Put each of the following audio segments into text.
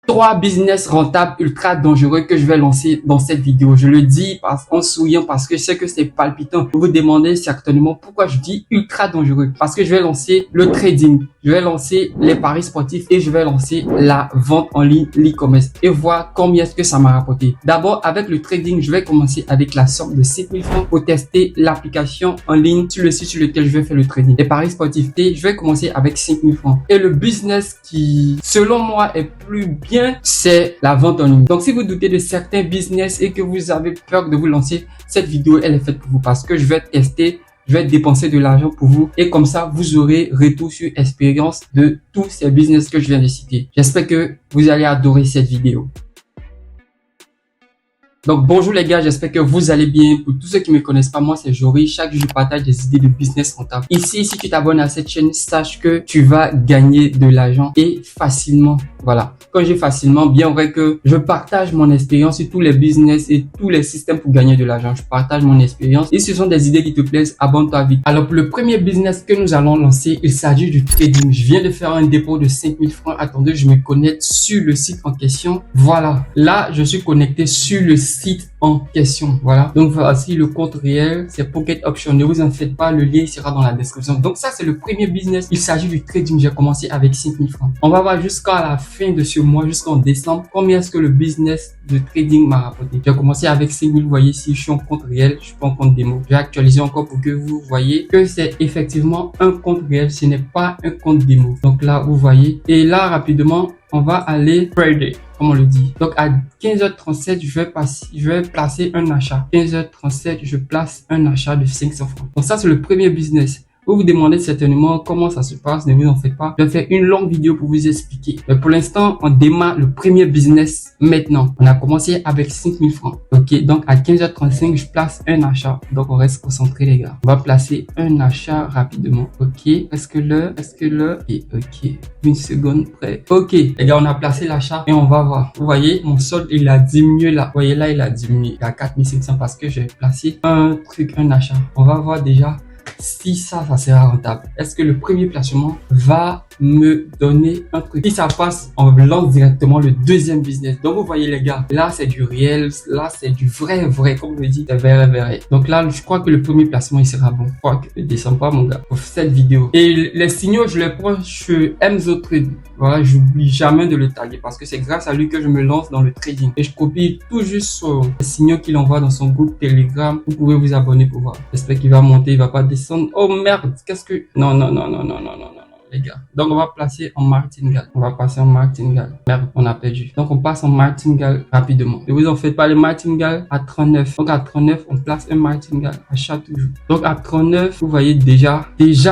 3 business rentables ultra dangereux que je vais lancer dans cette vidéo. Je le dis en souriant parce que je sais que c'est palpitant. Vous vous demandez certainement pourquoi je dis ultra dangereux. Parce que je vais lancer le trading, je vais lancer les paris sportifs et je vais lancer la vente en ligne, l'e-commerce et voir combien est-ce que ça m'a rapporté. D'abord, avec le trading, je vais commencer avec la somme de 5 000 francs pour tester l'application en ligne sur le site sur lequel je vais faire le trading. Les paris sportifs, et je vais commencer avec 5 000 francs. Et le business qui, selon moi, est plus bien, c'est la vente en ligne. Donc, si vous doutez de certains business et que vous avez peur de vous lancer, cette vidéo, elle est faite pour vous parce que je vais tester, je vais dépenser de l'argent pour vous et comme ça, vous aurez retour sur expérience de tous ces business que je viens de citer. J'espère que vous allez adorer cette vidéo. Donc bonjour les gars, j'espère que vous allez bien. Pour tous ceux qui me connaissent pas, moi c'est Jory. Chaque jour je partage des idées de business rentable. Ici, si tu t'abonnes à cette chaîne, sache que tu vas gagner de l'argent et facilement. Voilà. Quand j'ai facilement, bien vrai que je partage mon expérience sur tous les business et tous les systèmes pour gagner de l'argent. Je partage mon expérience et ce sont des idées qui te plaisent. Abonne-toi vite. Alors pour le premier business que nous allons lancer, il s'agit du trading. Je viens de faire un dépôt de 5 000 francs. Attendez, je me connecte sur le site en question. Voilà. Là, je suis connecté sur le site en question. Voilà. Donc voici le compte réel. C'est Pocket Option. Ne vous en faites pas. Le lien sera dans la description. Donc ça, c'est le premier business. Il s'agit du trading. J'ai commencé avec 5 000 francs. On va voir jusqu'à la fin de ce mois, jusqu'en décembre, combien est-ce que le business de trading m'a rapporté. J'ai commencé avec 5 000. Vous voyez ici, je suis en compte réel. Je suis pas en compte démo. Je vais actualiser encore pour que vous voyez que c'est effectivement un compte réel. Ce n'est pas un compte démo. Donc là, vous voyez. Et là, rapidement, on va aller trader, comme on le dit. Donc à 15h37, je vais placer un achat. 15h37, je place un achat de 500 francs. Donc ça, c'est le premier business. Vous vous demandez certainement comment ça se passe, ne vous en faites pas. Je vais faire une longue vidéo pour vous expliquer. Mais pour l'instant, on démarre le premier business maintenant. On a commencé avec 5 000 francs. Ok, donc à 15h35, je place un achat. Donc on reste concentré les gars. On va placer un achat rapidement. Ok, est-ce que le, et ok, une seconde près. Ok, les gars, on a placé l'achat et on va voir. Vous voyez, mon solde, il a diminué là. Vous voyez là, il a diminué. Il a 4 500 parce que j'ai placé un achat. On va voir déjà si ça sera rentable. Est-ce que le premier placement va me donner un truc? Si ça passe, on lance directement le deuxième business. Donc vous voyez les gars, là c'est du réel, là c'est du vrai, comme on le dit, c'est vrai. Donc là, je crois que le premier placement il sera bon. Je crois que ne descend pas mon gars pour cette vidéo. Et les signaux, je les prends chez Enzo Trade. Voilà, j'oublie jamais de le taguer parce que c'est grâce à lui que je me lance dans le trading. Et je copie tout juste sur les signaux qu'il envoie dans son groupe Telegram. Vous pouvez vous abonner pour voir. J'espère qu'il va monter, il va pas descendre. Oh merde, qu'est-ce que... Non, les gars. Donc, on va placer en martingale. On va passer en martingale. Merde, on a perdu. Donc, on passe en martingale rapidement. Ne vous en faites pas, le martingale à 39. Donc, à 39, on place un martingale. Achat toujours. Donc, à 39, vous voyez déjà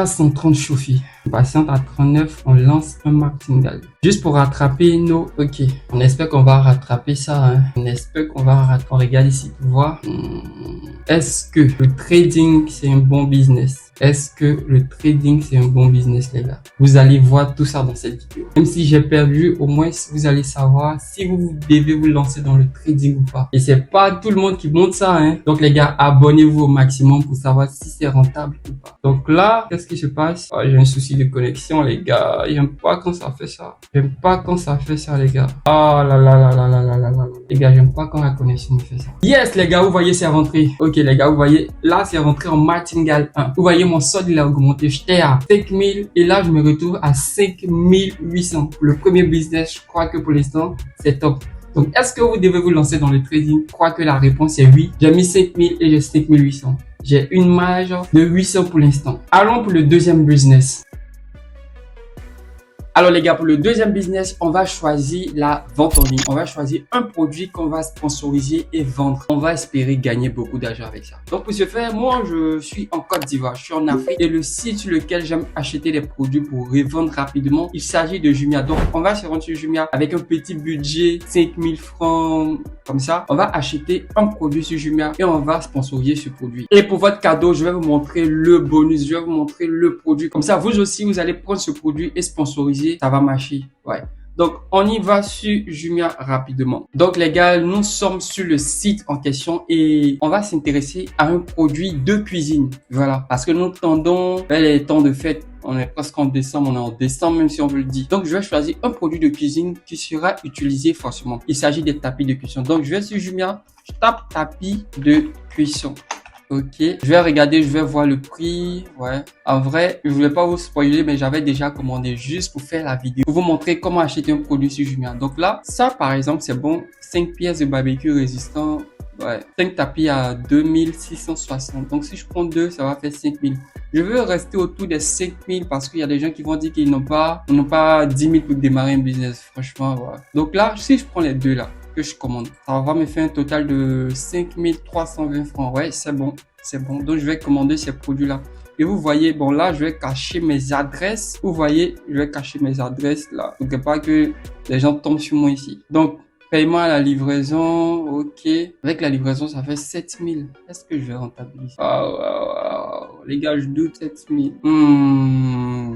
130 chauffés. Patiente à 39, on lance un martingale. Juste pour rattraper nos... Ok, on espère qu'on va rattraper ça. Hein. On espère qu'on va rattraper. On regarde ici pour voir. Est-ce que le trading, c'est un bon business? Est-ce que le trading, c'est un bon business, les gars? Vous allez voir tout ça dans cette vidéo. Même si j'ai perdu, au moins, vous allez savoir si vous devez vous lancer dans le trading ou pas. Et c'est pas tout le monde qui monte ça, hein. Donc, les gars, abonnez-vous au maximum pour savoir si c'est rentable ou pas. Donc là, qu'est-ce qui se passe? Oh, j'ai un souci de connexion, les gars. J'aime pas quand ça fait ça. J'aime pas quand ça fait ça, les gars. Oh là là. Les gars, j'aime pas quand la connexion me fait ça. Yes, les gars, vous voyez, c'est rentré. Ok, les gars, vous voyez, là, c'est rentré en martingale 1. Vous voyez, mon solde, il a augmenté. J'étais à 5 000 et là, je me retrouve à 5 800. Pour le premier business, je crois que pour l'instant, c'est top. Donc, est-ce que vous devez vous lancer dans le trading? Je crois que la réponse est oui. J'ai mis 5 000 et j'ai 5 800. J'ai une marge de 800 pour l'instant. Allons pour le deuxième business. Alors les gars, pour le deuxième business, on va choisir la vente en ligne. On va choisir un produit qu'on va sponsoriser et vendre. On va espérer gagner beaucoup d'argent avec ça. Donc pour ce faire, moi je suis en Côte d'Ivoire, je suis en Afrique et le site sur lequel j'aime acheter des produits pour revendre rapidement, il s'agit de Jumia. Donc on va se rendre sur Jumia avec un petit budget, 5 000 francs, comme ça. On va acheter un produit sur Jumia et on va sponsoriser ce produit. Et pour votre cadeau, je vais vous montrer le bonus, je vais vous montrer le produit. Comme ça, vous aussi, vous allez prendre ce produit et sponsoriser. Ça va marcher. Ouais. Donc, on y va sur Jumia rapidement. Donc, les gars, nous sommes sur le site en question et on va s'intéresser à un produit de cuisine. Voilà. Parce que nous tendons vers les temps de fête. On est presque en décembre, on est en décembre même si on veut le dire. Donc je vais choisir un produit de cuisine qui sera utilisé forcément. Il s'agit des tapis de cuisson. Donc je vais sur Jumia, je tape tapis de cuisson. Ok, je vais regarder, je vais voir le prix. Ouais, en vrai, je voulais pas vous spoiler, mais j'avais déjà commandé juste pour faire la vidéo, pour vous montrer comment acheter un produit sur Jumia. Donc là, ça par exemple, c'est bon. 5 pièces de barbecue résistant. Ouais, 5 tapis à 2660. Donc si je prends 2, ça va faire 5000. Je veux rester autour des 5000 parce qu'il y a des gens qui vont dire qu'ils n'ont pas 10 000 pour démarrer un business. Franchement, voilà. Donc là, si je prends les deux là, que je commande, ça va me faire un total de 5320 francs. Ouais, c'est bon. C'est bon. Donc je vais commander ces produits-là. Et vous voyez, bon là, je vais cacher mes adresses. Vous voyez, je vais cacher mes adresses là. Donc pas que les gens tombent sur moi ici. Donc, paiement à la livraison, ok. Avec la livraison, ça fait 7000. Est-ce que je vais rentabiliser? Les gars, je doute 7000.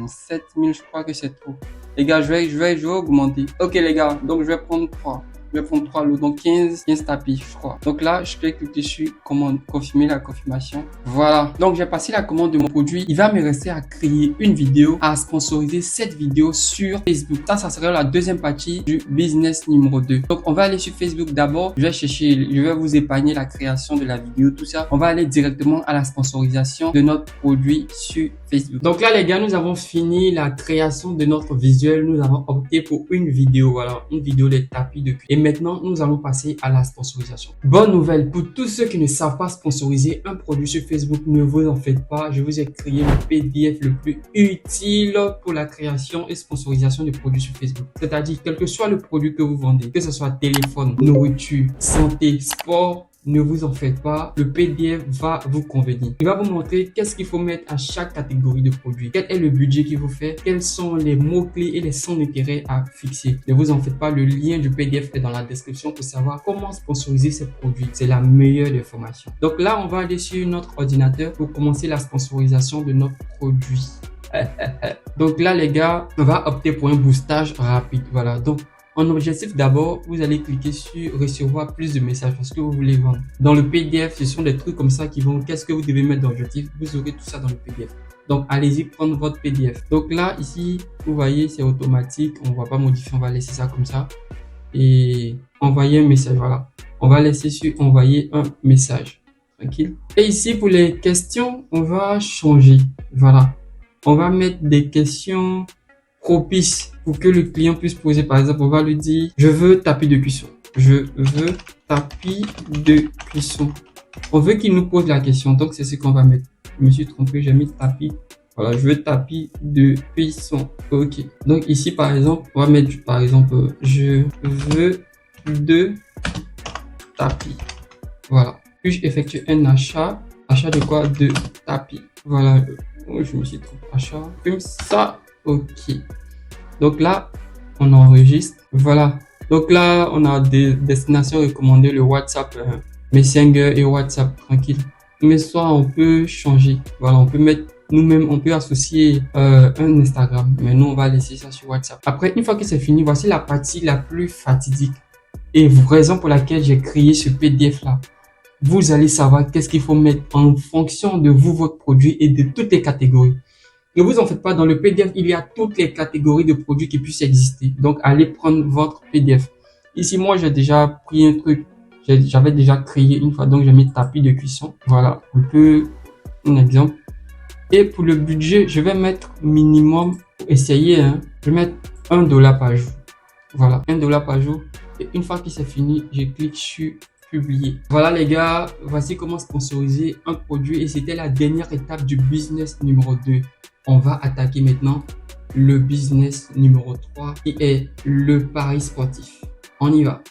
7000, je crois que c'est trop. Les gars, je vais augmenter. Ok, les gars, donc je vais prendre 3. Je vais prendre 3 lots, donc 15 tapis, je crois. Donc là, je peux cliquer sur commande, confirmer la confirmation. Voilà. Donc, j'ai passé la commande de mon produit. Il va me rester à créer une vidéo, à sponsoriser cette vidéo sur Facebook. Ça serait la deuxième partie du business numéro 2. Donc, on va aller sur Facebook d'abord. Je vais vous épargner la création de la vidéo, tout ça. On va aller directement à la sponsorisation de notre produit sur Facebook. Donc là, les gars, nous avons fini la création de notre visuel. Nous avons opté pour une vidéo. Voilà, une vidéo des tapis de cuisine. Et maintenant, nous allons passer à la sponsorisation. Bonne nouvelle, pour tous ceux qui ne savent pas sponsoriser un produit sur Facebook, ne vous en faites pas. Je vous ai créé le PDF le plus utile pour la création et sponsorisation de produits sur Facebook. C'est-à-dire, quel que soit le produit que vous vendez, que ce soit téléphone, nourriture, santé, sport, ne vous en faites pas, le PDF va vous convenir. Il va vous montrer qu'est-ce qu'il faut mettre à chaque catégorie de produits, quel est le budget qu'il faut faire, quels sont les mots-clés et les centres d'intérêt à fixer. Ne vous en faites pas, le lien du PDF est dans la description pour savoir comment sponsoriser ces produits. C'est la meilleure des formations. Donc là, on va aller sur notre ordinateur pour commencer la sponsorisation de notre produit. Donc là, les gars, on va opter pour un boostage rapide. Voilà, donc en objectif, d'abord, vous allez cliquer sur recevoir plus de messages parce que vous voulez vendre. Dans le PDF, ce sont des trucs comme ça qui vont, qu'est-ce que vous devez mettre dans l'objectif? Vous aurez tout ça dans le PDF. Donc, allez-y prendre votre PDF. Donc là, ici, vous voyez, c'est automatique. On ne va pas modifier, on va laisser ça comme ça. Et envoyer un message, voilà. On va laisser sur envoyer un message. Tranquille. Et ici, pour les questions, on va changer. Voilà. On va mettre des questions propice pour que le client puisse poser. Par exemple, on va lui dire je veux tapis de cuisson, je veux tapis de cuisson. On veut qu'il nous pose la question, donc c'est ce qu'on va mettre. Je me suis trompé, j'ai mis tapis. Voilà, je veux tapis de cuisson. Ok, donc ici par exemple, on va mettre par exemple je veux 2 tapis. Voilà, puis-je effectuer un achat de quoi? De tapis. Voilà, je me suis trompé, achat comme ça. Ok, donc là on enregistre. Voilà, donc là on a des destinations recommandées, le WhatsApp, Messenger et WhatsApp, tranquille. Mais soit on peut changer, voilà, on peut mettre nous-mêmes, on peut associer un Instagram, mais nous on va laisser ça sur WhatsApp. Après, une fois que c'est fini, voici la partie la plus fatidique et raison pour laquelle j'ai créé ce PDF là. Vous allez savoir qu'est-ce qu'il faut mettre en fonction de vous, votre produit et de toutes les catégories. Ne vous en faites pas, dans le PDF, il y a toutes les catégories de produits qui puissent exister. Donc, allez prendre votre PDF. Ici, moi, j'ai déjà pris un truc. J'avais déjà créé une fois, donc j'ai mis tapis de cuisson. Voilà, un exemple. Et pour le budget, je vais mettre minimum, pour essayer, je vais mettre $1 par jour. Voilà, $1 par jour. Et une fois que c'est fini, je clique sur publier. Voilà les gars, voici comment sponsoriser un produit et c'était la dernière étape du business numéro 2. On va attaquer maintenant le business numéro 3 qui est le pari sportif. On y va.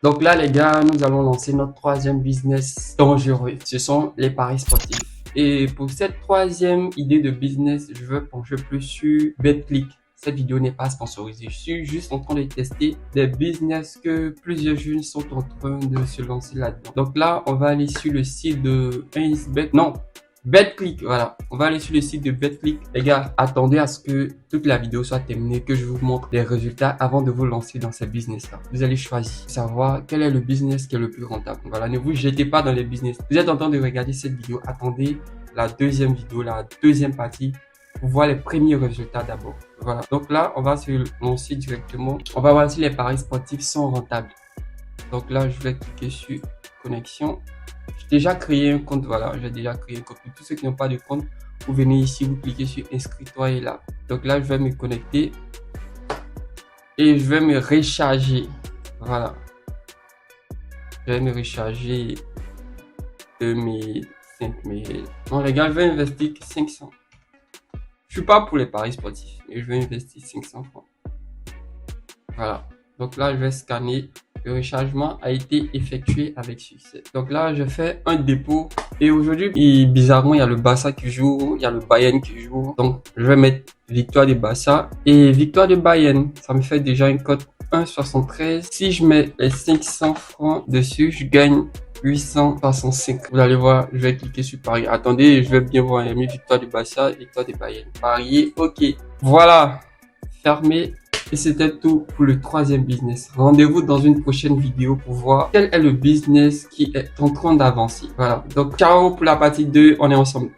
Donc là les gars, nous allons lancer notre troisième business dangereux. Ce sont les paris sportifs. Et pour cette troisième idée de business, je veux pencher plus sur BetClick. Cette vidéo n'est pas sponsorisée. Je suis juste en train de tester des business que plusieurs jeunes sont en train de se lancer là-dedans. Donc là, on va aller sur le site de BetClick, voilà. On va aller sur le site de BetClick. Les gars, attendez à ce que toute la vidéo soit terminée, que je vous montre les résultats avant de vous lancer dans ces business-là. Vous allez choisir, savoir quel est le business qui est le plus rentable. Voilà, ne vous jetez pas dans les business. Vous êtes en train de regarder cette vidéo, attendez la deuxième vidéo, la deuxième partie, pour voir les premiers résultats d'abord. Voilà. Donc là, on va se lancer directement. On va voir si les paris sportifs sont rentables. Donc là, je vais cliquer sur connexion. J'ai déjà créé un compte. Voilà, j'ai déjà créé un compte. Pour tous ceux qui n'ont pas de compte, vous venez ici, vous cliquez sur inscris-toi et là. Donc là, je vais me connecter et je vais me recharger. Voilà. Je vais me recharger de mes 5000. Non, les gars, je vais investir 500. Je suis pas pour les paris sportifs, mais je vais investir 500 francs. Voilà. Donc là, je vais scanner. Le rechargement a été effectué avec succès. Donc là, je fais un dépôt. Et aujourd'hui, bizarrement, il y a le Barça qui joue, il y a le Bayern qui joue. Donc, je vais mettre victoire de Barça et victoire de Bayern. Ça me fait déjà une cote 1,73. Si je mets les 500 francs dessus, je gagne 865. Vous allez voir, je vais cliquer sur parier. Attendez, je vais bien voir. Il y a mis victoire de Barça, victoire de Bayern. Parier, ok. Voilà. Fermé. Et c'était tout pour le troisième business. Rendez-vous dans une prochaine vidéo pour voir quel est le business qui est en train d'avancer. Voilà. Donc, ciao pour la partie 2. On est ensemble.